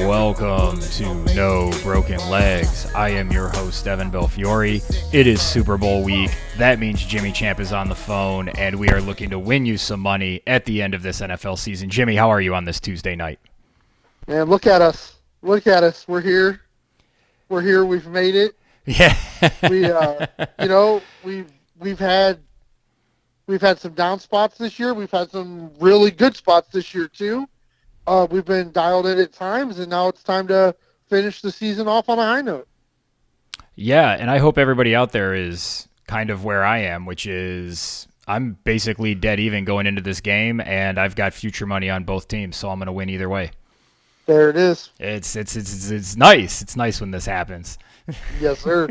Welcome to No Broken Legs. I am your host, Evan Belfiore. It is Super Bowl week. That means Jimmy Champ is on the phone, and we are looking to win you some money at the end of this NFL season. Jimmy, how are you on this Tuesday night? Man, look at us. Look at us. We're here. We're here. We've made it. Yeah. We've had some down spots this year. We've had some really good spots this year too. We've been dialed in at times, and now it's time to finish the season off on a high note. Yeah, and I hope everybody out there is kind of where I am, which is I'm basically dead even going into this game, and I've got future money on both teams, so I'm going to win either way. There it is. It's nice. It's nice when this happens. Yes, sir.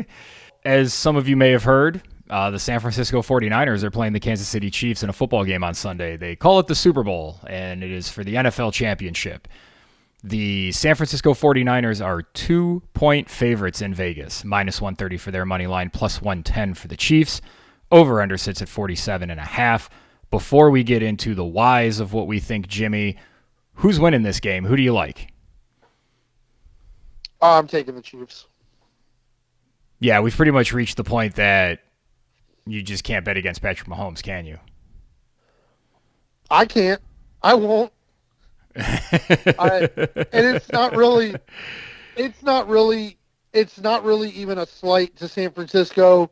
As some of you may have heard, the San Francisco 49ers are playing the Kansas City Chiefs in a football game on Sunday. They call it the Super Bowl, and it is for the NFL championship. The San Francisco 49ers are 2-point favorites in Vegas, minus 130 for their money line, plus 110 for the Chiefs. Over-under sits at 47.5. Before we get into the whys of what we think, Jimmy, who's winning this game? Who do you like? I'm taking the Chiefs. Yeah, we've pretty much reached the point that you just can't bet against Patrick Mahomes, can you? I can't. I won't. And it's not really even a slight to San Francisco,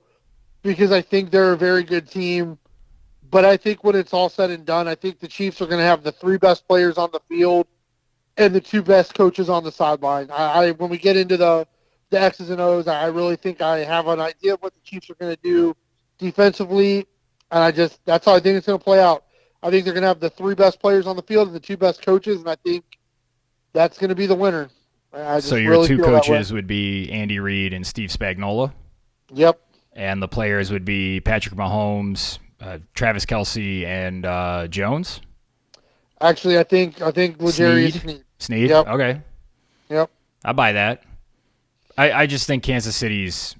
because I think they're a very good team. But I think when it's all said and done, I think the Chiefs are going to have the three best players on the field and the two best coaches on the sideline. When we get into the X's and O's, I really think I have an idea of what the Chiefs are going to do defensively, and that's how I think it's going to play out. I think they're going to have the three best players on the field and the two best coaches, and I think that's going to be the winner. So your two coaches would be Andy Reid and Steve Spagnuolo? Yep. And the players would be Patrick Mahomes, Travis Kelce, and Jones? Actually, I think L'Jarius Sneed? Yep. Okay. Yep. I buy that. I just think Kansas City's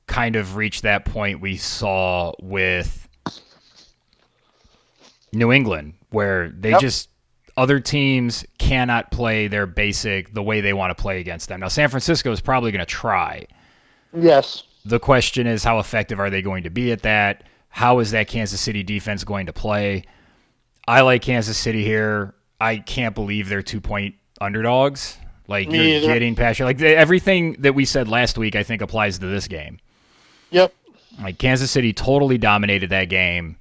kind of reached that point we saw with New England, where they other teams cannot play their basic the way they want to play against them. Now, San Francisco is probably going to try. Yes. The question is, how effective are they going to be at that? How is that Kansas City defense going to play? I like Kansas City here. I can't believe they're 2-point underdogs. Like, you're getting past you. Like, everything that we said last week, I think, applies to this game. Yep. Like, Kansas City totally dominated that game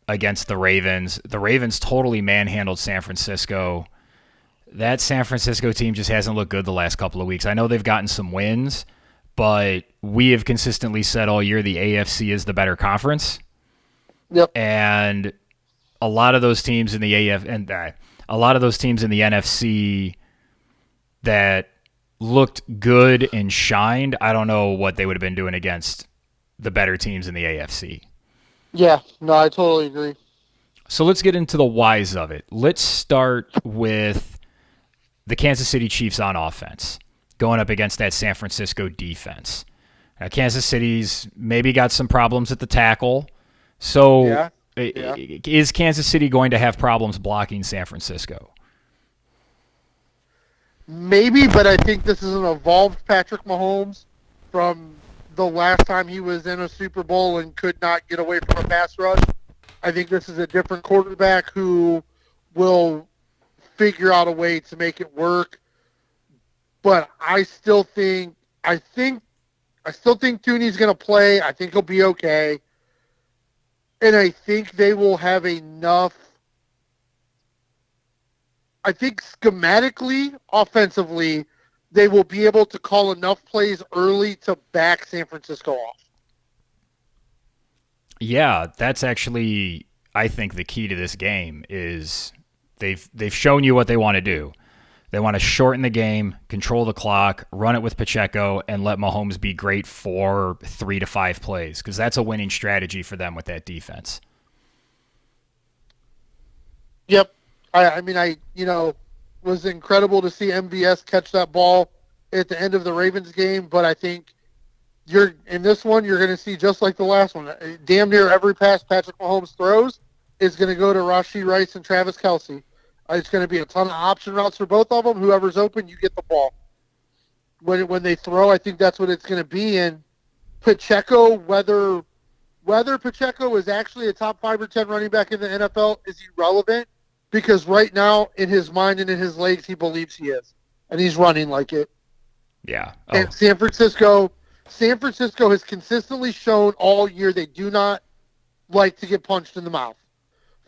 against the Ravens. The Ravens totally manhandled San Francisco. That San Francisco team just hasn't looked good the last couple of weeks. I know they've gotten some wins, but we have consistently said all year the AFC is the better conference. Yep. And a lot of those teams in the a lot of those teams in the NFC that looked good and shined, I don't know what they would have been doing against the better teams in the AFC. Yeah, no, I totally agree. So let's get into the whys of it. Let's start with the Kansas City Chiefs on offense, going up against that San Francisco defense. Now, Kansas City's maybe got some problems at the tackle. So is Kansas City going to have problems blocking San Francisco? Maybe, but I think this is an evolved Patrick Mahomes from the last time he was in a Super Bowl and could not get away from a pass rush. I think this is a different quarterback who will figure out a way to make it work. But I still think Tooney's going to play. I think he'll be okay. And I think they will have enough. I think schematically, offensively, they will be able to call enough plays early to back San Francisco off. Yeah, that's actually, I think, the key to this game is they've shown you what they want to do. They want to shorten the game, control the clock, run it with Pacheco, and let Mahomes be great for 3 to 5 plays, because that's a winning strategy for them with that defense. Yep. I was incredible to see MVS catch that ball at the end of the Ravens game, but I think in this one, you're going to see just like the last one. Damn near every pass Patrick Mahomes throws is going to go to Rashee Rice and Travis Kelce. It's going to be a ton of option routes for both of them. Whoever's open, you get the ball. When they throw, I think that's what it's going to be. And Pacheco, whether Pacheco is actually a top 5 or 10 running back in the NFL is irrelevant, because right now in his mind and in his legs he believes he is, and he's running like it. Yeah. And San Francisco has consistently shown all year they do not like to get punched in the mouth.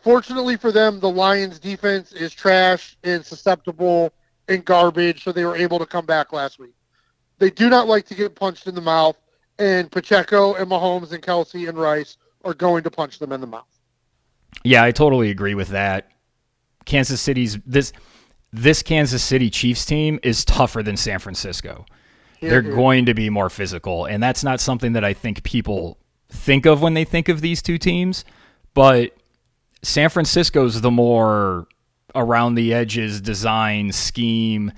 Fortunately for them, the Lions' defense is trash and susceptible and garbage, so they were able to come back last week. They do not like to get punched in the mouth, and Pacheco and Mahomes and Kelsey and Rice are going to punch them in the mouth. Yeah, I totally agree with that. Kansas City's this Kansas City Chiefs team is tougher than San Francisco. They're going to be more physical, and that's not something that I think people think of when they think of these two teams, but San Francisco's the more around the edges design scheme.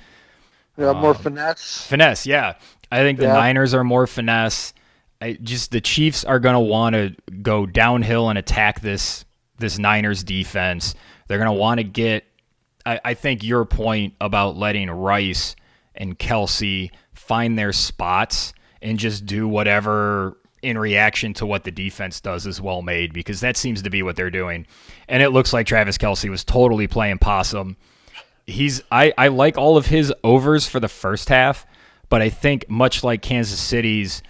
Yeah, more finesse. Finesse, yeah. I think the Niners are more finesse. The Chiefs are going to want to go downhill and attack this Niners defense. They're going to want to get, I think your point about letting Rice and Kelsey find their spots and just do whatever in reaction to what the defense does is well made, because that seems to be what they're doing. And it looks like Travis Kelsey was totally playing possum. I like all of his overs for the first half, but I think much like Kansas City's,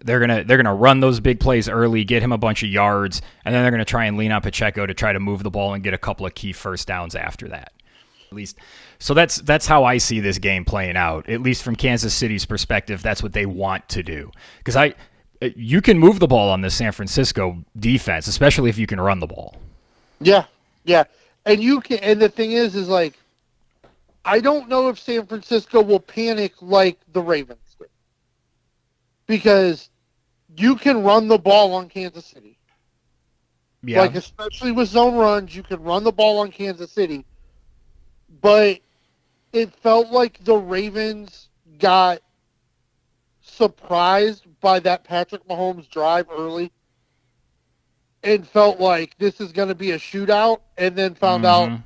they're gonna run those big plays early, get him a bunch of yards, and then they're gonna try and lean on Pacheco to try to move the ball and get a couple of key first downs after that. At least, so that's how I see this game playing out. At least from Kansas City's perspective, that's what they want to do. Because you can move the ball on this San Francisco defense, especially if you can run the ball. Yeah, and you can. And the thing is like, I don't know if San Francisco will panic like the Ravens did, because you can run the ball on Kansas City. Yeah. Like, especially with zone runs, you can run the ball on Kansas City. But it felt like the Ravens got surprised by that Patrick Mahomes drive early and felt like this is going to be a shootout, and then found out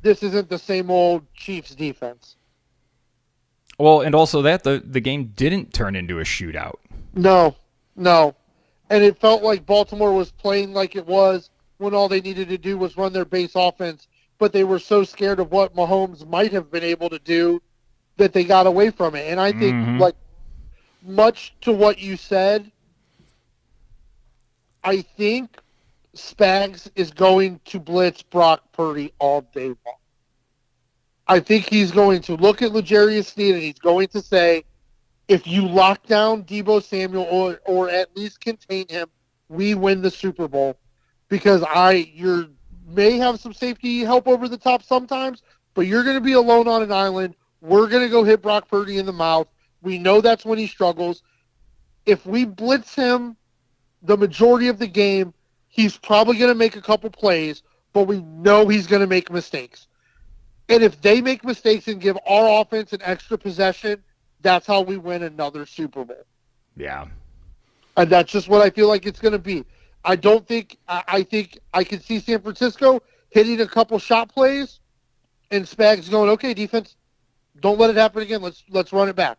this isn't the same old Chiefs defense. Well, and also that the game didn't turn into a shootout. No. And it felt like Baltimore was playing like it was when all they needed to do was run their base offense, but they were so scared of what Mahomes might have been able to do that they got away from it. And I think, like, much to what you said, I think Spags is going to blitz Brock Purdy all day long. I think he's going to look at L'Jarius Sneed and he's going to say, if you lock down Deebo Samuel or at least contain him, we win the Super Bowl. Because you may have some safety help over the top sometimes, but you're going to be alone on an island. We're going to go hit Brock Purdy in the mouth. We know that's when he struggles. If we blitz him the majority of the game, he's probably going to make a couple plays, but we know he's going to make mistakes. And if they make mistakes and give our offense an extra possession, that's how we win another Super Bowl. Yeah. And that's just what I feel like it's going to be. I think I can see San Francisco hitting a couple shot plays and Spags going, okay, defense, don't let it happen again. Let's run it back.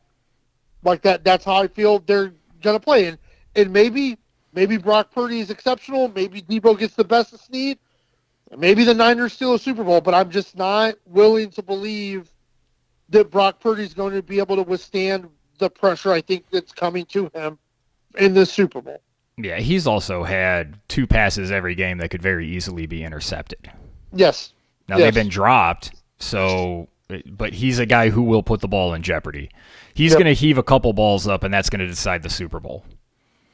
Like that. That's how I feel they're going to play. And maybe Brock Purdy is exceptional. Maybe Deebo gets the best of Snead. Maybe the Niners steal a Super Bowl, but I'm just not willing to believe that Brock Purdy is going to be able to withstand the pressure I think that's coming to him in this Super Bowl. Yeah, he's also had 2 passes every game that could very easily be intercepted. Yes. Now, they've been dropped, but he's a guy who will put the ball in jeopardy. He's going to heave a couple balls up, and that's going to decide the Super Bowl.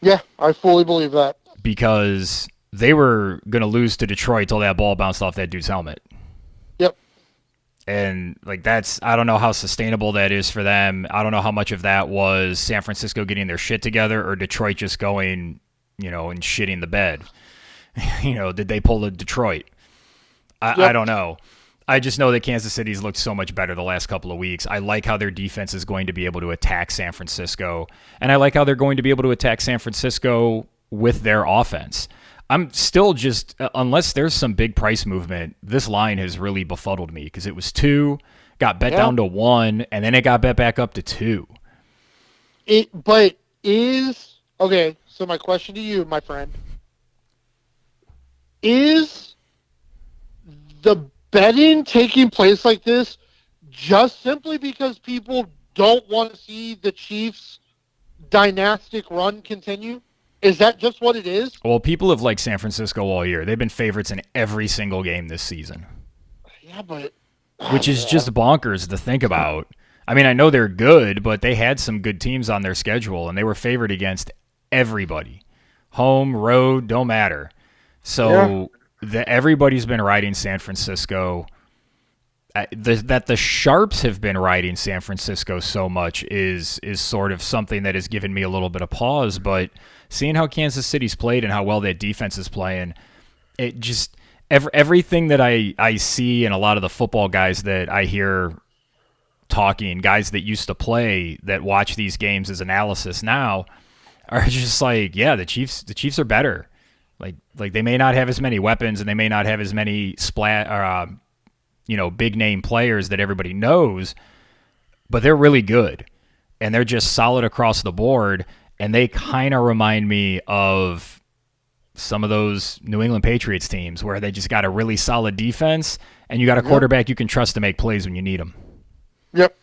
Yeah, I fully believe that. Because they were going to lose to Detroit till that ball bounced off that dude's helmet. Yep. And I don't know how sustainable that is for them. I don't know how much of that was San Francisco getting their shit together or Detroit just going, and shitting the bed. Did they pull a Detroit? I don't know. I just know that Kansas City's looked so much better the last couple of weeks. I like how their defense is going to be able to attack San Francisco, and I like how they're going to be able to attack San Francisco with their offense. I'm still just, unless there's some big price movement, this line has really befuddled me because it was 2, got bet down to 1, and then it got bet back up to 2. But is, okay, so my question to you, my friend, is the betting taking place like this just simply because people don't want to see the Chiefs' dynastic run continue? Is that just what it is? Well, people have liked San Francisco all year. They've been favorites in every single game this season. Yeah, but... Which is just bonkers to think about. I mean, I know they're good, but they had some good teams on their schedule, and they were favored against everybody. Home, road, don't matter. So everybody's been riding San Francisco. That the Sharps have been riding San Francisco so much is sort of something that has given me a little bit of pause, but seeing how Kansas City's played and how well that defense is playing, it just everything that I see and a lot of the football guys that I hear talking, guys that used to play that watch these games as analysis now, are just like, yeah, the Chiefs are better. Like they may not have as many weapons and they may not have as many big name players that everybody knows, but they're really good and they're just solid across the board. And they kind of remind me of some of those New England Patriots teams where they just got a really solid defense and you got a quarterback you can trust to make plays when you need them. Yep.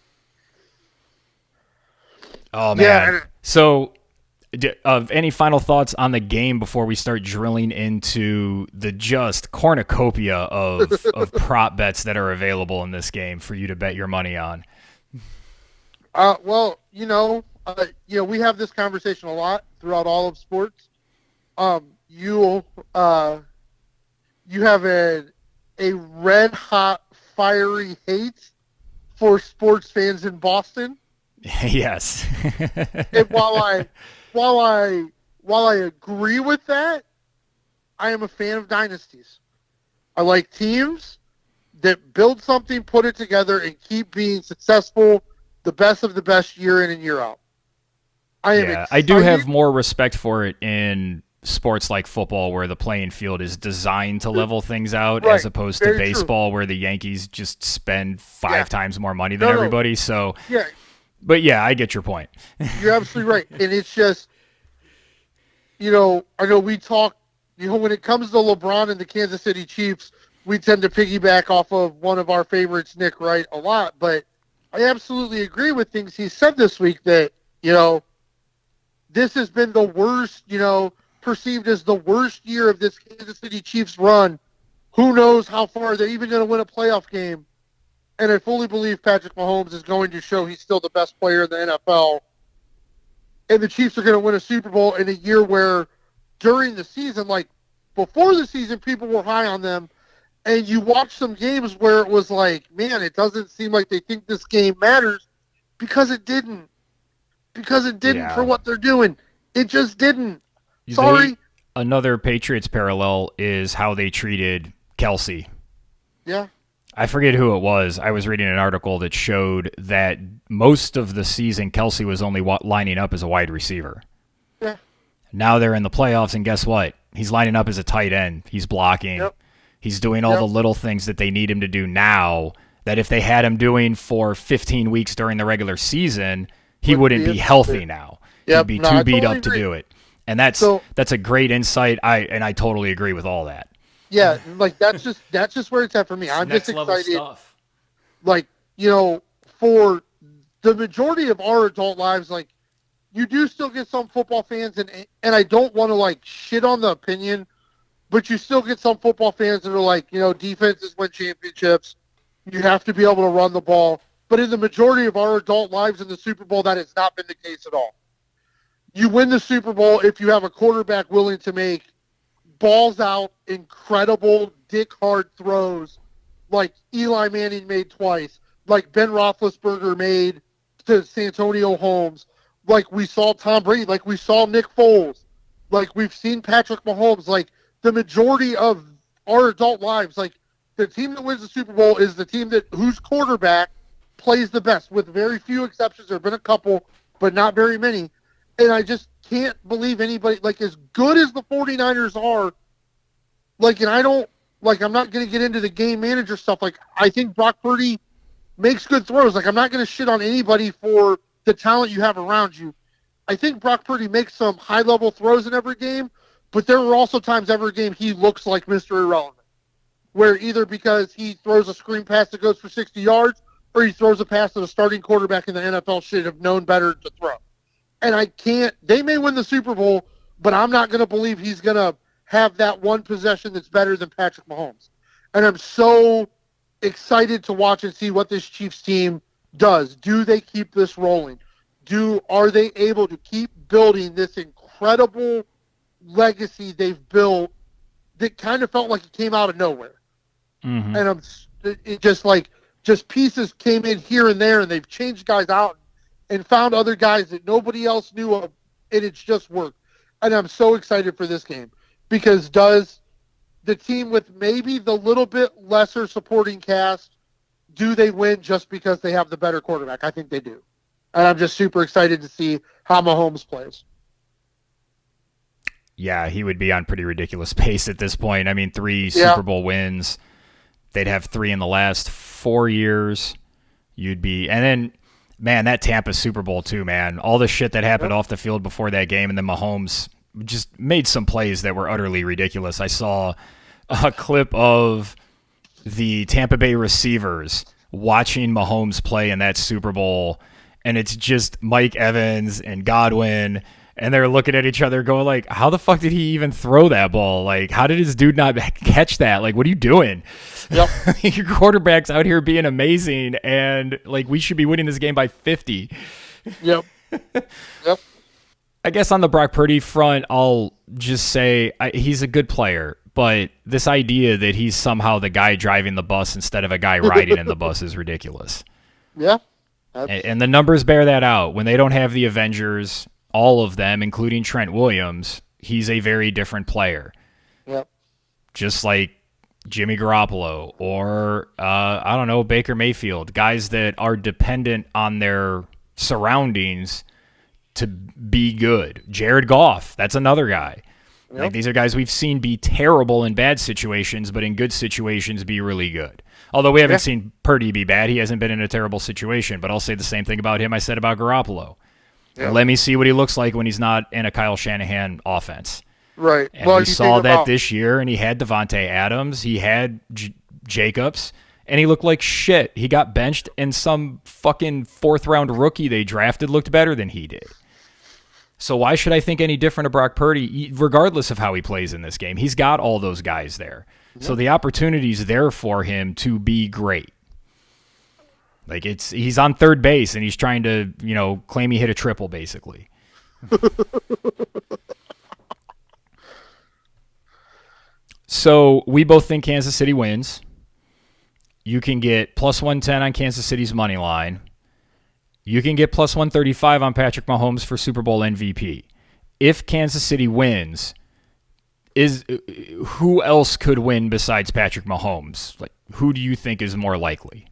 Oh, man. So, any final thoughts on the game before we start drilling into the just cornucopia of prop bets that are available in this game for you to bet your money on? Well, we have this conversation a lot throughout all of sports. You have a red hot, fiery hate for sports fans in Boston. Yes. And while I agree with that, I am a fan of dynasties. I like teams that build something, put it together, and keep being successful, the best of the best year in and year out. I do have more respect for it in sports like football where the playing field is designed to level things out as opposed to baseball where the Yankees just spend 5 times more money than everybody. So, but yeah, I get your point. You're absolutely right. And it's just, I know we talk, when it comes to LeBron and the Kansas City Chiefs, we tend to piggyback off of one of our favorites, Nick Wright, a lot. But I absolutely agree with things he said this week that, this has been the worst, perceived as the worst year of this Kansas City Chiefs run. Who knows how far they're even going to win a playoff game. And I fully believe Patrick Mahomes is going to show he's still the best player in the NFL. And the Chiefs are going to win a Super Bowl in a year where during the season, like before the season, people were high on them. And you watch some games where it was like, man, it doesn't seem like they think this game matters because it didn't. Because it didn't for what they're doing. It just didn't. Sorry. Another Patriots parallel is how they treated Kelsey. Yeah. I forget who it was. I was reading an article that showed that most of the season, Kelsey was only lining up as a wide receiver. Yeah. Now they're in the playoffs, and guess what? He's lining up as a tight end. He's blocking. Yep. He's doing all the little things that they need him to do now that if they had him doing for 15 weeks during the regular season, he wouldn't be healthy now. Yep. He'd be too beat up to do it. And that's a great insight. I totally agree with all that. Yeah, like that's just where it's at for me. I'm just excited. Stuff. Like, for the majority of our adult lives, like you do still get some football fans and I don't want to like shit on the opinion, but you still get some football fans that are like, defenses win championships. You have to be able to run the ball. But in the majority of our adult lives in the Super Bowl, that has not been the case at all. You win the Super Bowl if you have a quarterback willing to make balls out, incredible dick hard throws like Eli Manning made twice, like Ben Roethlisberger made to Santonio Holmes, like we saw Tom Brady, like we saw Nick Foles, like we've seen Patrick Mahomes. Like the majority of our adult lives, like the team that wins the Super Bowl is the team whose quarterback plays the best, with very few exceptions. There have been a couple, but not very many. And I just can't believe anybody, like as good as the 49ers are and I don't, I'm not going to get into the game manager stuff. I think Brock Purdy makes good throws. I'm not going to shit on anybody for the talent you have around you. I think Brock Purdy makes some high-level throws in every game, but there are also times every game he looks like Mr. Irrelevant, where either because he throws a screen pass that goes for 60 yards or he throws a pass that a starting quarterback in the NFL should have known better to throw. And they may win the Super Bowl, but I'm not going to believe he's going to have that one possession that's better than Patrick Mahomes. And I'm so excited to watch and see what this Chiefs team does. Do they keep this rolling? Are they able to keep building this incredible legacy they've built that kind of felt like it came out of nowhere? Mm-hmm. And it just pieces came in here and there, and they've changed guys out and found other guys that nobody else knew of, and it's just worked. And I'm so excited for this game because does the team with maybe the little bit lesser supporting cast, do they win just because they have the better quarterback? I think they do. And I'm just super excited to see how Mahomes plays. Yeah, he would be on pretty ridiculous pace at this point. I mean, 3 Super Bowl wins. They'd have 3 in the last 4 years. And then, man, that Tampa Super Bowl too, man. All the shit that happened off the field before that game, and then Mahomes just made some plays that were utterly ridiculous. I saw a clip of the Tampa Bay receivers watching Mahomes play in that Super Bowl, and it's just Mike Evans and Godwin, and they're looking at each other going how the fuck did he even throw that ball? How did his dude not catch that? What are you doing? Yep. Your quarterback's out here being amazing, and we should be winning this game by 50. Yep. Yep. I guess on the Brock Purdy front, I'll just say he's a good player, but this idea that he's somehow the guy driving the bus instead of a guy riding in the bus is ridiculous. Yeah. And the numbers bear that out. When they don't have the Avengers, all of them, including Trent Williams, he's a very different player. Yep. Just like Jimmy Garoppolo or, I don't know, Baker Mayfield, guys that are dependent on their surroundings to be good. Jared Goff, that's another guy. Yep. These are guys we've seen be terrible in bad situations, but in good situations be really good. Although we haven't seen Purdy be bad. He hasn't been in a terrible situation, but I'll say the same thing about him I said about Garoppolo. Yep. Let me see what he looks like when he's not in a Kyle Shanahan offense. Right. And we saw that this year, and he had Devontae Adams. He had Jacobs, and he looked like shit. He got benched, and some fucking 4th-round rookie they drafted looked better than he did. So why should I think any different of Brock Purdy, regardless of how he plays in this game? He's got all those guys there. Yep. So the opportunity's there for him to be great. He's on third base, and he's trying to, claim he hit a triple, basically. So we both think Kansas City wins. You can get plus 110 on Kansas City's money line. You can get plus 135 on Patrick Mahomes for Super Bowl MVP. If Kansas City wins, who else could win besides Patrick Mahomes? Who do you think is more likely?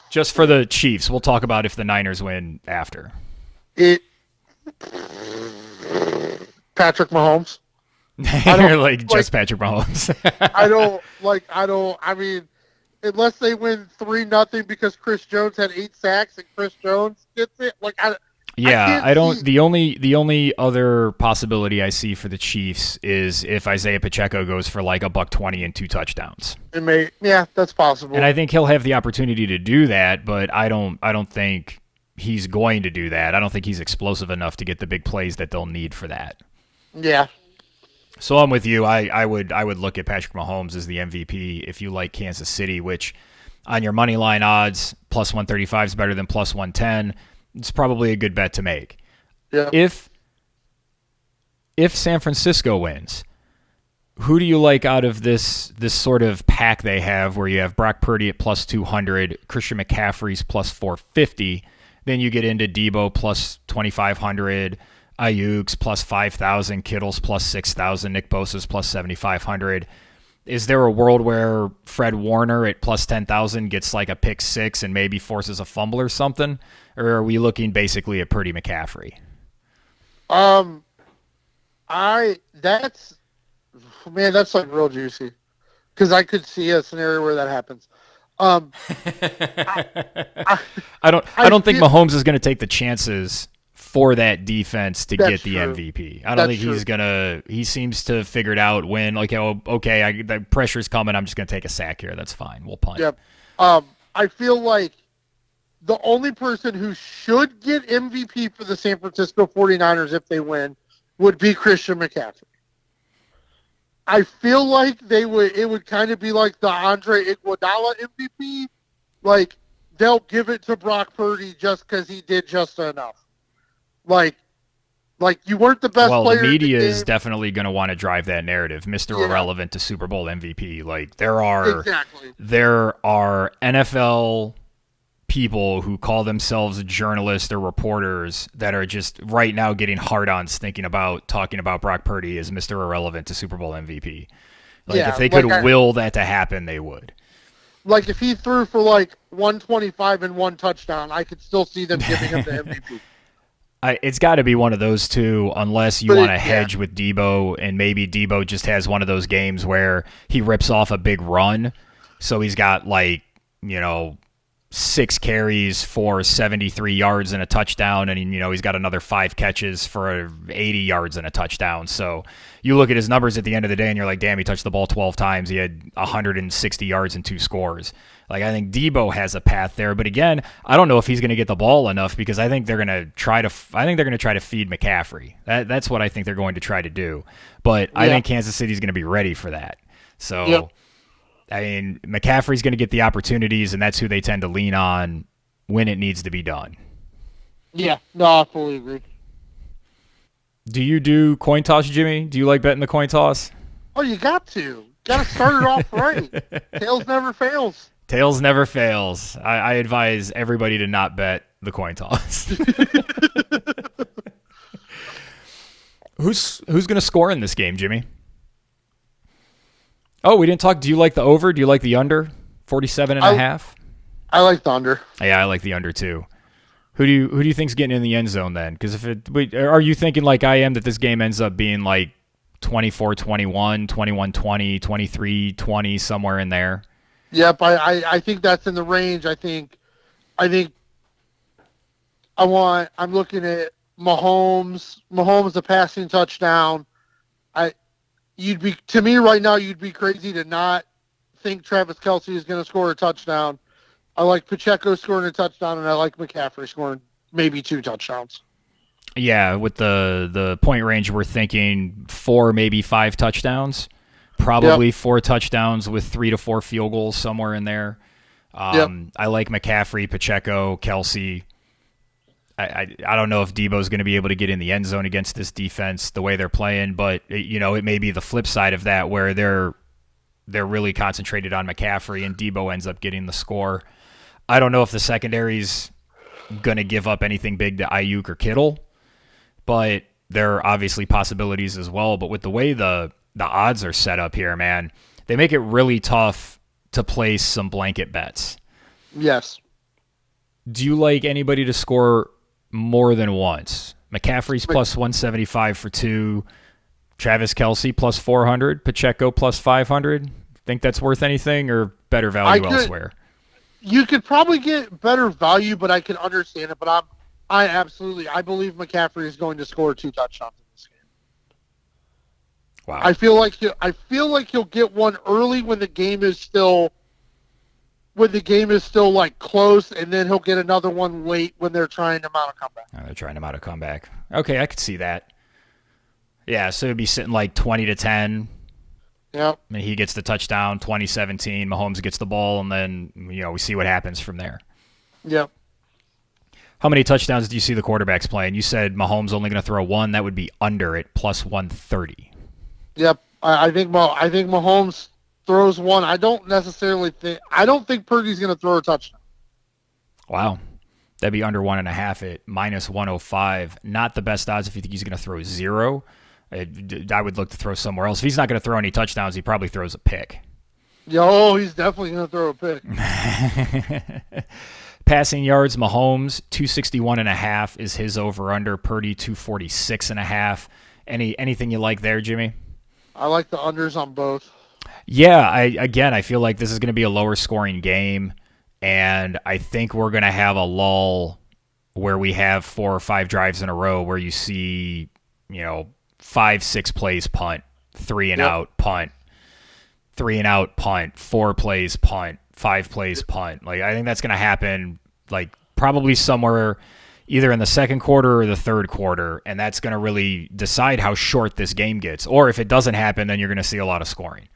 Just for the Chiefs. We'll talk about if the Niners win after. Patrick Mahomes. Just Patrick Mahomes. I mean, unless they win 3-0 because Chris Jones had 8 sacks and Chris Jones gets it. I don't. The only other possibility I see for the Chiefs is if Isaiah Pacheco goes for $120 and 2 touchdowns. That's possible. And I think he'll have the opportunity to do that, but I don't think he's going to do that. I don't think he's explosive enough to get the big plays that they'll need for that. Yeah. So I'm with you. I would look at Patrick Mahomes as the MVP if you like Kansas City, which on your money line odds, plus 135 is better than plus 110. It's probably a good bet to make. Yeah. If San Francisco wins, who do you like out of this sort of pack they have where you have Brock Purdy at plus 200, Christian McCaffrey's plus 450, then you get into Debo plus 2,500, Ayuk's plus 5,000, Kittle's plus 6,000, Nick Bosa's plus 7,500. Is there a world where Fred Warner at plus 10,000 gets a pick 6 and maybe forces a fumble or something? Or are we looking basically at Purdy McCaffrey? That's man, that's like real juicy because I could see a scenario where that happens. I, I don't think Mahomes is going to take the chances for that defense to get the true. MVP. I don't think he's gonna. He seems to figure it out when okay, the pressure's coming. I'm just gonna take a sack here. That's fine. We'll punt. Yep. I feel like the only person who should get MVP for the San Francisco 49ers if they win would be Christian McCaffrey. I feel like it would kind of be like the Andre Iguodala MVP. Like, they'll give it to Brock Purdy just because he did just enough. Like you weren't the best player. Well, the media is definitely going to want to drive that narrative, Mr. Irrelevant to Super Bowl MVP. Like, there are NFL people who call themselves journalists or reporters that are just right now getting hard-ons thinking about talking about Brock Purdy as Mr. Irrelevant to Super Bowl MVP. Like, if they could will that to happen, they would. Like, if he threw for, 125 and 1 touchdown, I could still see them giving him the MVP. It's got to be one of those two, unless you want to hedge with Debo, and maybe Debo just has one of those games where he rips off a big run, so he's got 6 carries for 73 yards and a touchdown, and he's got another 5 catches for 80 yards and a touchdown. So you look at his numbers at the end of the day, and you're like, damn, he touched the ball 12 times. He had 160 yards and 2 scores. Like, I think Debo has a path there, but again, I don't know if he's going to get the ball enough because I think they're going to try to feed McCaffrey. That's what I think they're going to try to do. But I think Kansas City's going to be ready for that. So, I mean, McCaffrey's going to get the opportunities, and that's who they tend to lean on when it needs to be done. Yeah, no, I fully agree. Do you do coin toss, Jimmy? Do you like betting the coin toss? Oh, you got to. Got to start it off right. Tails never fails. Tails never fails. I advise everybody to not bet the coin toss. Who's going to score in this game, Jimmy? Oh, we didn't talk. Do you like the over? Do you like the under? 47.5? I like the under. Yeah, I like the under too. Who do you think's getting in the end zone then? Because are you thinking like I am that this game ends up being like 24-21, 21-20, 23-20, somewhere in there? Yep, I think that's in the range. I'm looking at Mahomes a passing touchdown. You'd be crazy to not think Travis Kelce is going to score a touchdown. I like Pacheco scoring a touchdown, and I like McCaffrey scoring maybe 2 touchdowns. Yeah, with the point range, we're thinking 4, maybe 5 touchdowns. Probably 4 touchdowns with 3 to 4 field goals, somewhere in there. I like McCaffrey, Pacheco, Kelce. I don't know if Debo's going to be able to get in the end zone against this defense the way they're playing, but it may be the flip side of that where they're really concentrated on McCaffrey and Debo ends up getting the score. I don't know if the secondary's going to give up anything big to Ayuk or Kittle, but there are obviously possibilities as well. But with the way the odds are set up here, man, they make it really tough to place some blanket bets. Yes. Do you like anybody to score more than once? McCaffrey's plus 175 for 2. Travis Kelce plus 400. Pacheco plus 500. Think that's worth anything or better value elsewhere? You could probably get better value, but I can understand it. But I believe McCaffrey is going to score 2 touchdowns in this game. Wow. I feel like he'll get one early when the game is still like close, and then he'll get another one late when they're trying to mount a comeback. They're trying to mount a comeback. Okay, I could see that. Yeah, so it'd be sitting like 20-10. Yep. And he gets the touchdown, 2017. Mahomes gets the ball, and then we see what happens from there. Yep. How many touchdowns do you see the quarterbacks playing? You said Mahomes only going to throw 1. That would be under at plus 130. Yep. I think Mahomes throws 1. I don't think Purdy's going to throw a touchdown. Wow. That'd be under 1.5 at minus 105. Not the best odds if you think he's going to throw 0. I would look to throw somewhere else. If he's not going to throw any touchdowns, he probably throws a pick. He's definitely going to throw a pick. Passing yards, Mahomes, 261.5 is his over-under. Purdy, 246.5. Anything you like there, Jimmy? I like the unders on both. Yeah, I feel like this is going to be a lower scoring game, and I think we're going to have a lull where we have 4 or 5 drives in a row where you see, 5-6 plays punt, 3 and out punt, 3 and out punt, 4 plays punt, 5 plays punt. Like, I think that's going to happen like probably somewhere either in the second quarter or the third quarter, and that's going to really decide how short this game gets. Or if it doesn't happen, then you're going to see a lot of scoring.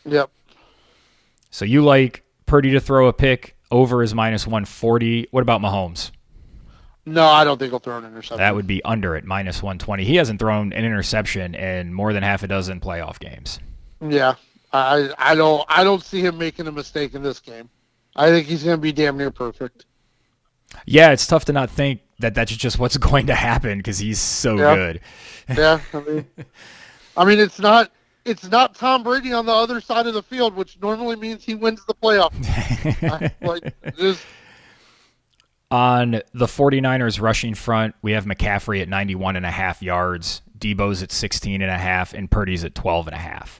Yep. So you like Purdy to throw a pick, over is -140. What about Mahomes? No, I don't think he'll throw an interception. That would be under at -120. He hasn't thrown an interception in more than half a dozen playoff games. Yeah. I don't see him making a mistake in this game. I think he's going to be damn near perfect. Yeah, it's tough to not think that that's just what's going to happen because he's so good. Yeah, I mean, it's not Tom Brady on the other side of the field, which normally means he wins the playoff. On the 49ers rushing front, we have McCaffrey at 91.5 yards, Debo's at 16.5, and Purdy's at 12.5.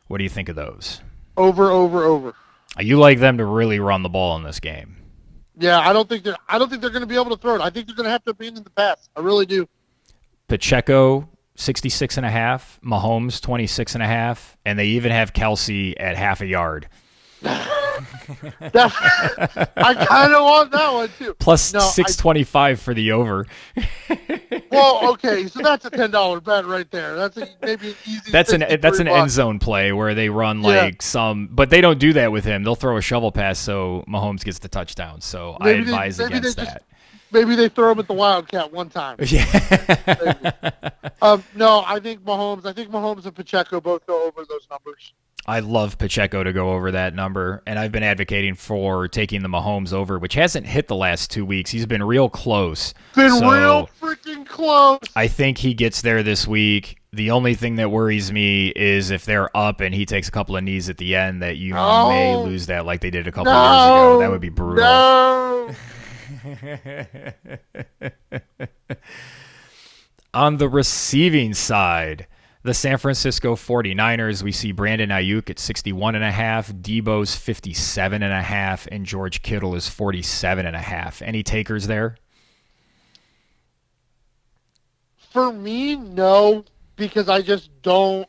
What do you think of those? Over. You like them to really run the ball in this game? Yeah, I don't think they're going to be able to throw it. I think they're going to have to abandon the pass. I really do. Pacheco 66.5, Mahomes 26.5, and they even have Kelsey at half a yard. I kind of want that one too. Plus 625 for the over. Well, okay, so that's a $10 bet right there. That's maybe an easy. That's an end zone play where they run but they don't do that with him. They'll throw a shovel pass so Mahomes gets the touchdown. So I advise against that. Maybe they throw him at the Wildcat one time. Yeah. No, I think Mahomes and Pacheco both go over those numbers. I love Pacheco to go over that number, and I've been advocating for taking the Mahomes over, which hasn't hit the last 2 weeks. He's been real close. Real freaking close. I think he gets there this week. The only thing that worries me is if they're up and he takes a couple of knees at the end that you may lose that like they did a couple of years ago. That would be brutal. No. On the receiving side, the San Francisco 49ers, we see Brandon Ayuk at 61.5, Debo's 57.5, and George Kittle is 47.5. Any takers there? For me, no, because I don't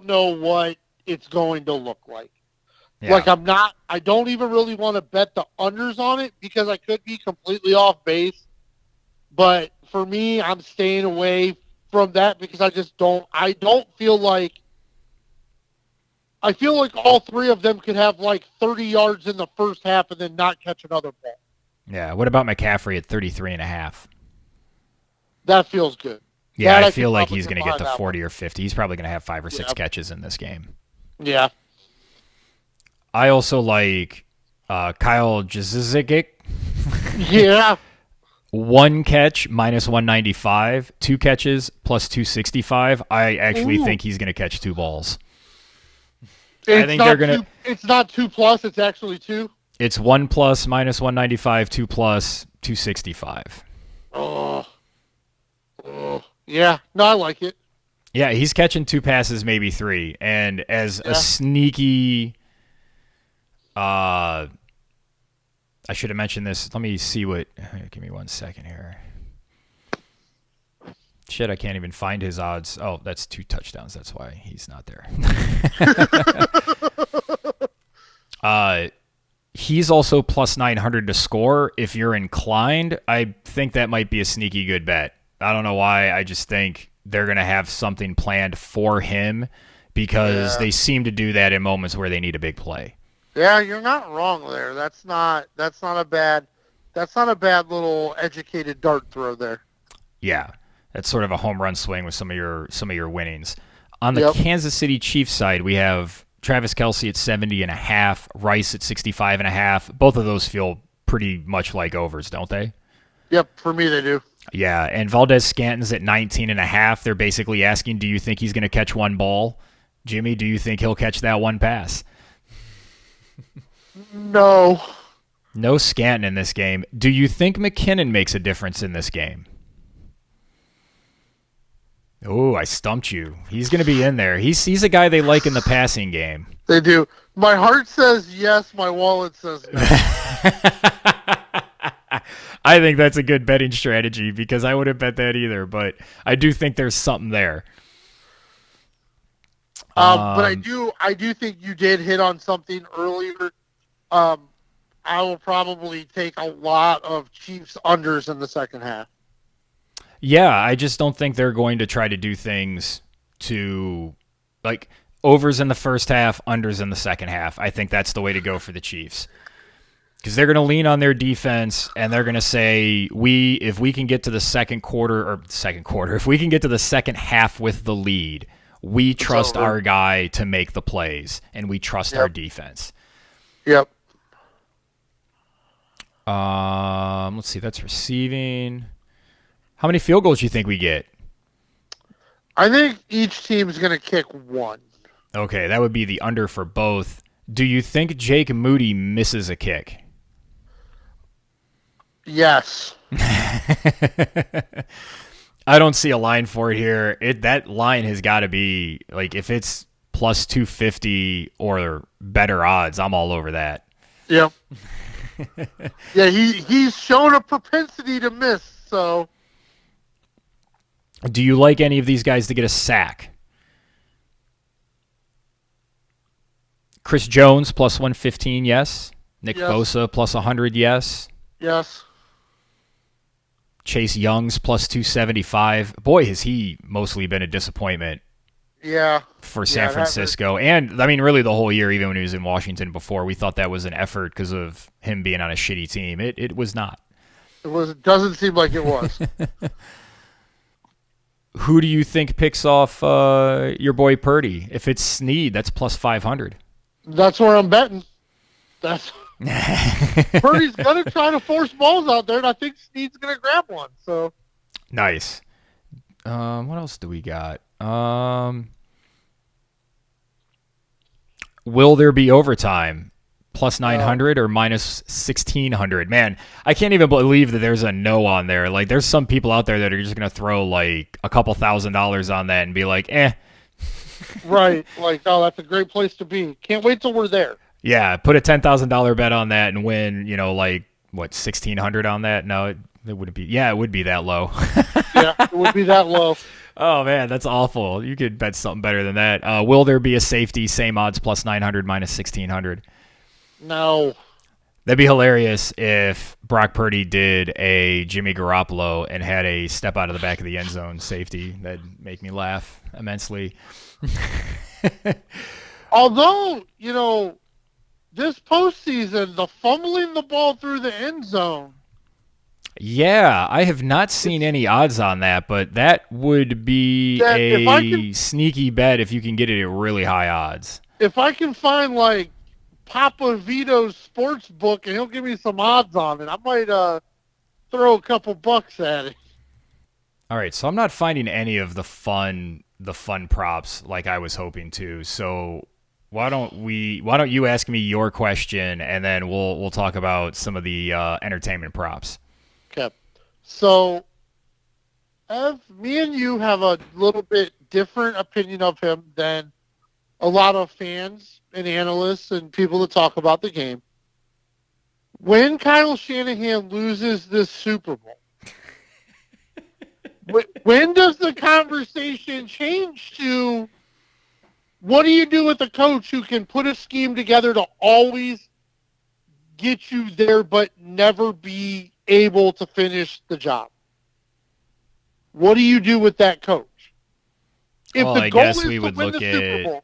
know what it's going to look like. Yeah. Like I don't even really want to bet the unders on it because I could be completely off base. But for me, I'm staying away from that because I feel like all three of them could have like 30 yards in the first half and then not catch another ball. Yeah. What about McCaffrey at 33.5? That feels good. Yeah, I feel like he's going to get to 40 or 50. He's probably going to have 5 or 6 catches in this game. Yeah. I also like Kyle Juszczyk. Yeah. 1 catch, -195. 2 catches, plus 265. I actually think he's going to catch 2 balls. I think they're going to. It's not 2 plus. It's actually 2. It's 1 plus, -195, 2 plus, 265. Oh. Yeah. No, I like it. Yeah, he's catching 2 passes, maybe 3, and as a sneaky. I should have mentioned this. Let me see what. Give me 1 second here. Shit, I can't even find his odds. Oh, that's 2 touchdowns. That's why he's not there. He's also plus 900 to score. If you're inclined, I think that might be a sneaky good bet. I don't know why. I just think they're going to have something planned for him because they seem to do that in moments where they need a big play. Yeah, you're not wrong there. That's not a bad little educated dart throw there. Yeah. That's sort of a home run swing with some of your winnings. On the Kansas City Chiefs side, we have Travis Kelce at 70.5, Rice at 65.5. Both of those feel pretty much like overs, don't they? Yep, for me they do. Yeah, and Valdez-Scanton's at 19.5. They're basically asking, do you think he's going to catch 1 ball? Jimmy, do you think he'll catch that 1 pass? No. No Scanton in this game. Do you think McKinnon makes a difference in this game? Oh, I stumped you. He's going to be in there. He's a guy they like in the passing game. They do. My heart says yes. My wallet says no. I think that's a good betting strategy because I wouldn't bet that either, but I do think there's something there. But I do think you did hit on something earlier. I will probably take a lot of Chiefs unders in the second half. Yeah, I just don't think they're going to try to do things to like overs in the first half, unders in the second half. I think that's the way to go for the Chiefs. Because they're going to lean on their defense and they're going to say, if we can get to the second quarter, if we can get to the second half with the lead, we trust our guy to make the plays and we trust our defense. Yep. Let's see, that's receiving. How many field goals do you think we get? I think each team's going to kick one. Okay, that would be the under for both. Do you think Jake Moody misses a kick? Yes. I don't see a line for it here. That line has got to be, like, if it's plus 250 or better odds, I'm all over that. Yep. Yeah, he's shown a propensity to miss, so. Do you like any of these guys to get a sack? Chris Jones plus 115, yes. Nick Bosa plus 100, yes. Yes. Chase Young's plus 275. Boy, has he mostly been a disappointment. Yeah. For San Francisco. And, I mean, really the whole year, even when he was in Washington before, we thought that was an effort because of him being on a shitty team. It was not. It doesn't seem like it was. Who do you think picks off your boy Purdy? If it's Snead, that's plus 500. That's where I'm betting. Purdy's going to try to force balls out there, and I think Snead's going to grab one. So nice. What else do we got? Will there be overtime? Plus 900 or minus 1,600? Man, I can't even believe that there's a no on there. Like, there's some people out there that are just going to throw, like, a couple $1,000s on that and be like, eh. Right. Like, oh, that's a great place to be. Can't wait till we're there. Yeah, put a $10,000 bet on that and win, like, what, 1,600 on that? No, it wouldn't be. Yeah, it would be that low. Yeah, it would be that low. Oh, man, that's awful. You could bet something better than that. Will there be a safety? Same odds, plus 900, minus 1,600. No. That'd be hilarious if Brock Purdy did a Jimmy Garoppolo and had a step out of the back of the end zone safety. That'd make me laugh immensely. Although, this postseason, the fumbling the ball through the end zone. Yeah, I have not seen any odds on that, but that would be a sneaky bet if you can get it at really high odds. If I can find, like, Papa Vito's sports book and he'll give me some odds on it, I might throw a couple bucks at it. All right, so I'm not finding any of the fun props like I was hoping to. So why don't you ask me your question and then we'll talk about some of the entertainment props. Okay. So me and you have a little bit different opinion of him than a lot of fans and analysts and people that talk about the game. When Kyle Shanahan loses this Super Bowl, when does the conversation change to what do you do with a coach who can put a scheme together to always get you there but never be able to finish the job? What do you do with that coach? If well, the I goal guess is we to would win look the Super Bowl,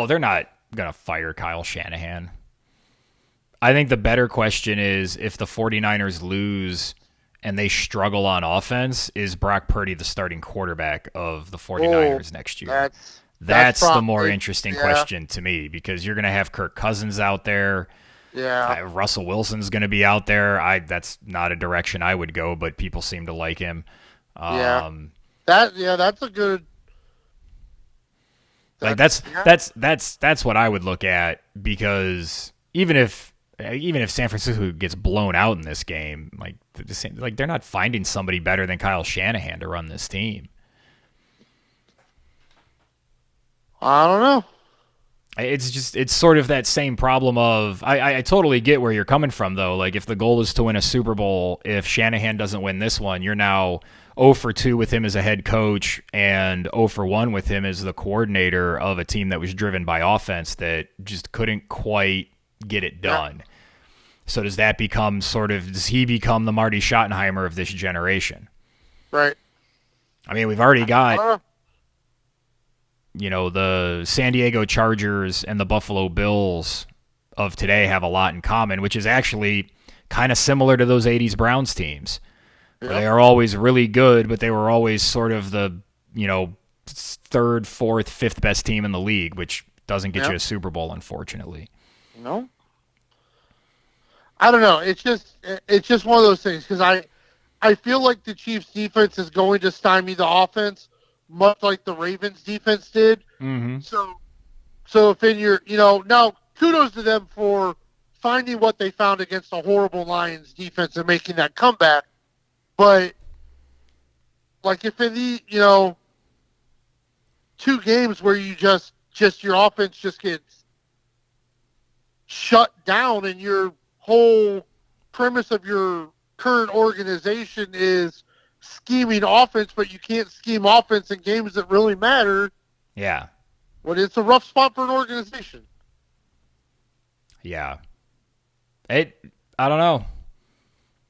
they're not going to fire Kyle Shanahan. I think the better question is if the 49ers lose and they struggle on offense, is Brock Purdy the starting quarterback of the 49ers next year? That's the more interesting question to me because you're going to have Kirk Cousins out there. Yeah. Russell Wilson's going to be out there. That's not a direction I would go, but people seem to like him. That's a good. That's what I would look at because even if San Francisco gets blown out in this game, like they're not finding somebody better than Kyle Shanahan to run this team. I don't know. It's sort of that same problem of, I totally get where you're coming from, though. Like, if the goal is to win a Super Bowl, if Shanahan doesn't win this one, you're now 0 for 2 with him as a head coach and 0 for 1 with him as the coordinator of a team that was driven by offense that just couldn't quite get it done. Yeah. So does he become the Marty Schottenheimer of this generation? Right. I mean, we've already got, the San Diego Chargers and the Buffalo Bills of today have a lot in common, which is actually kind of similar to those 80s Browns teams. Yep. They are always really good, but they were always sort of the, third, fourth, fifth best team in the league, which doesn't get you a Super Bowl, unfortunately. No. I don't know. It's just one of those things, because I feel like the Chiefs' defense is going to stymie the offense, much like the Ravens' defense did. Mm-hmm. So if in your, now kudos to them for finding what they found against a horrible Lions defense and making that comeback. But, like, if in the, 2 games where you just your offense just gets shut down and your whole premise of your current organization is scheming offense, but you can't scheme offense in games that really matter. Yeah. Well, it's a rough spot for an organization. Yeah. I don't know.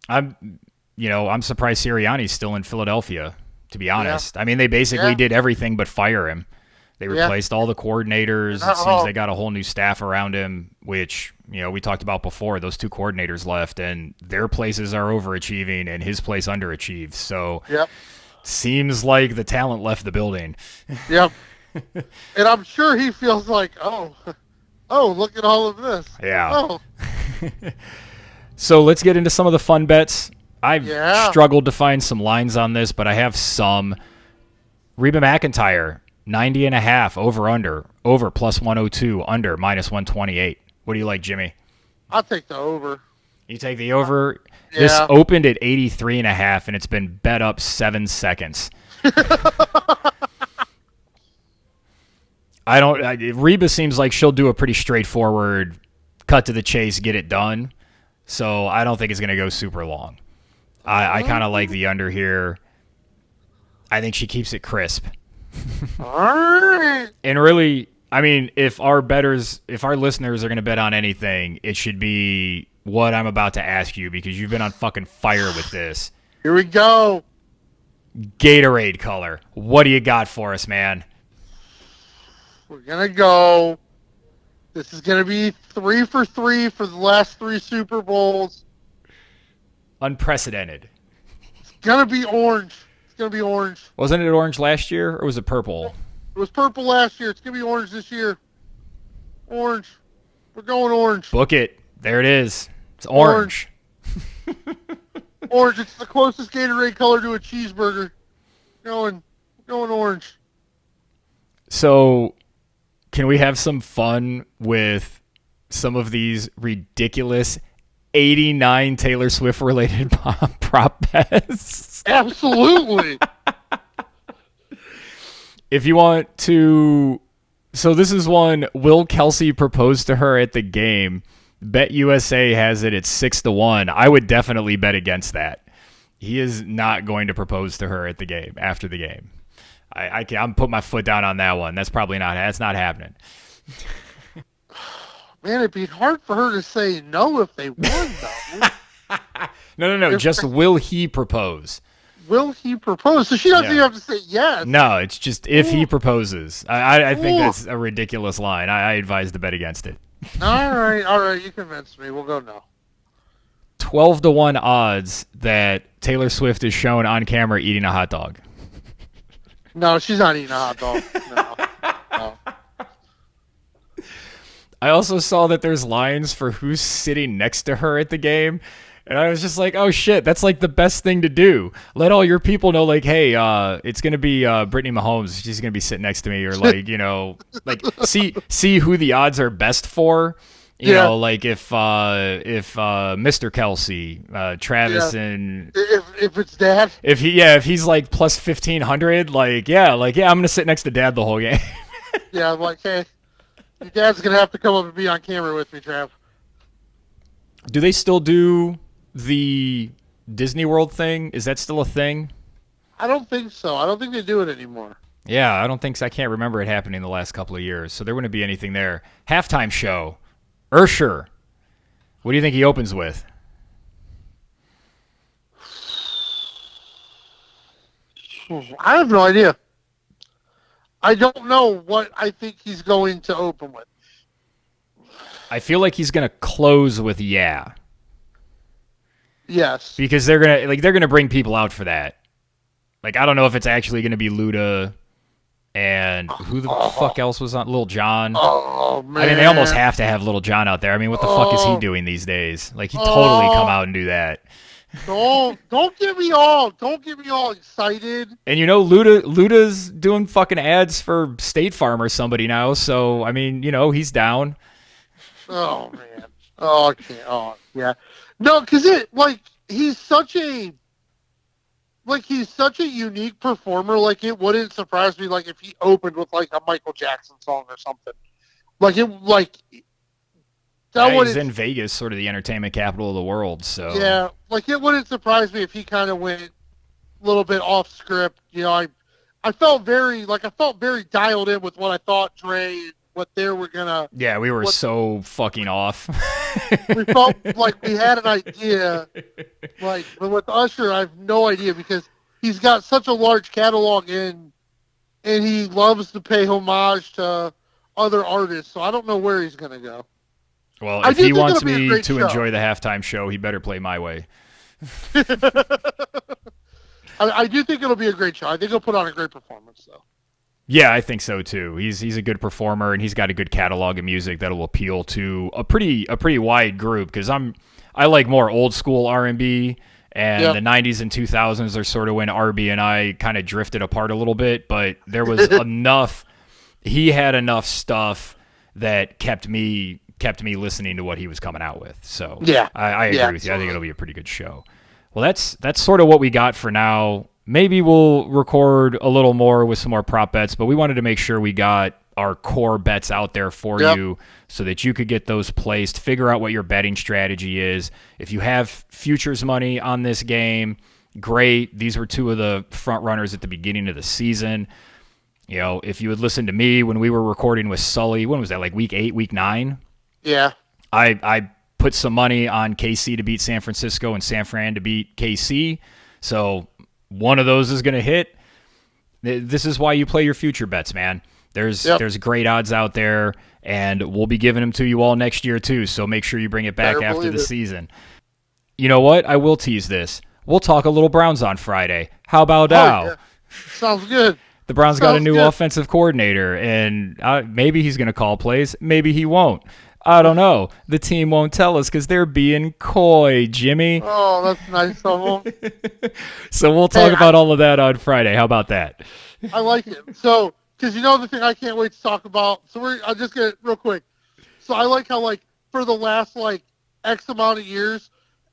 I'm surprised Sirianni's still in Philadelphia, to be honest. Yeah. I mean, they basically did everything but fire him. They replaced all the coordinators. It seems they got a whole new staff around him, which, we talked about before. Those 2 coordinators left, and their places are overachieving, and his place underachieved. So seems like the talent left the building. Yep. And I'm sure he feels like, oh, look at all of this. Yeah. Oh. So let's get into some of the fun bets. I've struggled to find some lines on this, but I have some. Reba McEntire, 90.5, over plus 102, under minus 128. What do you like, Jimmy? I'll take the over. You take the over? Yeah. This opened at 83.5, and it's been bet up 7 seconds. Reba seems like she'll do a pretty straightforward cut to the chase, get it done. So I don't think it's going to go super long. I kind of like the under here. I think she keeps it crisp. All right. And really, I mean, if our listeners are going to bet on anything, it should be what I'm about to ask you, because you've been on fucking fire with this. Here we go. Gatorade color. What do you got for us, man? We're going to go. This is going to be 3 for 3 for the last 3 Super Bowls. Unprecedented. It's going to be orange. It's going to be orange. Wasn't it orange last year, or was it purple? It was purple last year. It's going to be orange this year. Orange. We're going orange. Book it. There it is. It's orange. Orange. It's the closest Gatorade color to a cheeseburger. Going orange. So, can we have some fun with some of these ridiculous 89 Taylor Swift related prop bets? Absolutely. If you want to, so this is one. Will Kelsey propose to her at the game? Bet USA has it at 6-1. I would definitely bet against that. He is not going to propose to her at the game, after the game. I'm putting my foot down on that one. That's not happening. Man, it'd be hard for her to say no if they won, though. No. Just will he propose? Will he propose? So she doesn't even have to say yes. No, it's just if he proposes. I think that's a ridiculous line. I advise to bet against it. All right. You convinced me. We'll go no. 12-1 odds that Taylor Swift is shown on camera eating a hot dog. No, she's not eating a hot dog. No. I also saw that there's lines for who's sitting next to her at the game. And I was just like, oh, shit, that's like the best thing to do. Let all your people know, like, hey, it's going to be Brittany Mahomes. She's going to be sitting next to me. Or, like, like see who the odds are best for. You know, like if Mr. Kelsey, Travis, and if it's Dad, if he's like plus 1,500, I'm gonna sit next to Dad the whole game. Yeah, I'm like, hey, your dad's going to have to come up and be on camera with me, Trav. Do they still do the Disney World thing? Is that still a thing? I don't think so. I don't think they do it anymore. Yeah, I don't think so. I can't remember it happening the last couple of years, so there wouldn't be anything there. Halftime show. Ursher. What do you think he opens with? I have no idea. I don't know what I think he's going to open with. I feel like he's going to close with yeah. Yes. Because they're going to bring people out for that. Like, I don't know if it's actually going to be Luda and who the fuck else was on Lil Jon. Oh, man. I mean, they almost have to have Lil Jon out there. I mean, what the fuck is he doing these days? Like, he totally come out and do that. Don't get me all excited. And Luda's doing fucking ads for State Farm or somebody now, so I mean, he's down. Oh man. Oh, I can't. Oh, yeah. No, because he's such a unique performer. Like, it wouldn't surprise me, like, if he opened with like a Michael Jackson song or something. He's in Vegas, sort of the entertainment capital of the world. So yeah, like, it wouldn't surprise me if he kind of went a little bit off script. I felt very dialed in with what I thought Dre and what they were gonna. Yeah, we were so fucking off. We felt like we had an idea, but with Usher, I have no idea because he's got such a large catalog and he loves to pay homage to other artists. So I don't know where he's gonna go. Well, if he wants me to enjoy the halftime show, he better play my way. I do think it'll be a great show. I think he'll put on a great performance, though. Yeah, I think so too. He's a good performer, and he's got a good catalog of music that'll appeal to a pretty wide group. Because I like more old school R&B, and the '90s and 2000s are sort of when R&B and I kind of drifted apart a little bit. But there was enough. He had enough stuff that kept me listening to what he was coming out with. So yeah, I agree with you. I think it'll be a pretty good show. Well, that's sort of what we got for now. Maybe we'll record a little more with some more prop bets, but we wanted to make sure we got our core bets out there for you so that you could get those placed, figure out what your betting strategy is. If you have futures money on this game, great. These were two of the front runners at the beginning of the season. If you would listen to me when we were recording with Sully, when was that, like week 8, week 9? Yeah. I put some money on KC to beat San Francisco and San Fran to beat KC. So one of those is going to hit. This is why you play your future bets, man. There's great odds out there, and we'll be giving them to you all next year too. So make sure you bring it back after the season. You know what? I will tease this. We'll talk a little Browns on Friday. How about now? Yeah. Sounds good. The Browns got a new offensive coordinator, and maybe he's going to call plays. Maybe he won't. I don't know. The team won't tell us because they're being coy, Jimmy. Oh, that's nice of them. So we'll talk about all of that on Friday. How about that? I like it. So, because the thing I can't wait to talk about. So I'll just get it real quick. So I like how, like, for the last, like, X amount of years,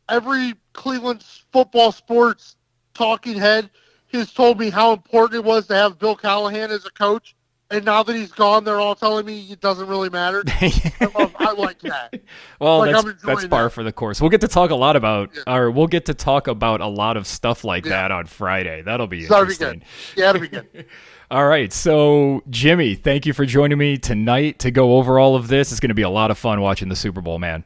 every Cleveland football sports talking head has told me how important it was to have Bill Callahan as a coach. And now that he's gone, they're all telling me it doesn't really matter. I like that. Well, that's par for the course. We'll get to talk a lot about, or we'll get to talk about a lot of stuff like that on Friday. That'll be interesting. That'll be good. Yeah, that'll be good. All right. So, Jimmy, thank you for joining me tonight to go over all of this. It's going to be a lot of fun watching the Super Bowl, man.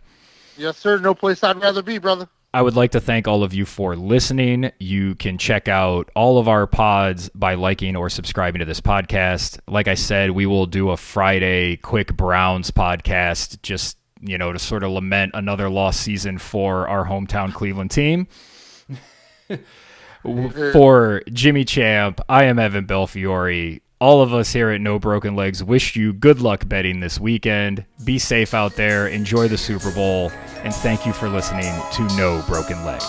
Yes, sir. No place I'd rather be, brother. I would like to thank all of you for listening. You can check out all of our pods by liking or subscribing to this podcast. Like I said, we will do a Friday quick Browns podcast just, to sort of lament another lost season for our hometown Cleveland team. For Jimmy Champ, I am Evan Belfiore. All of us here at No Broken Legs wish you good luck betting this weekend. Be safe out there. Enjoy the Super Bowl. And thank you for listening to No Broken Legs.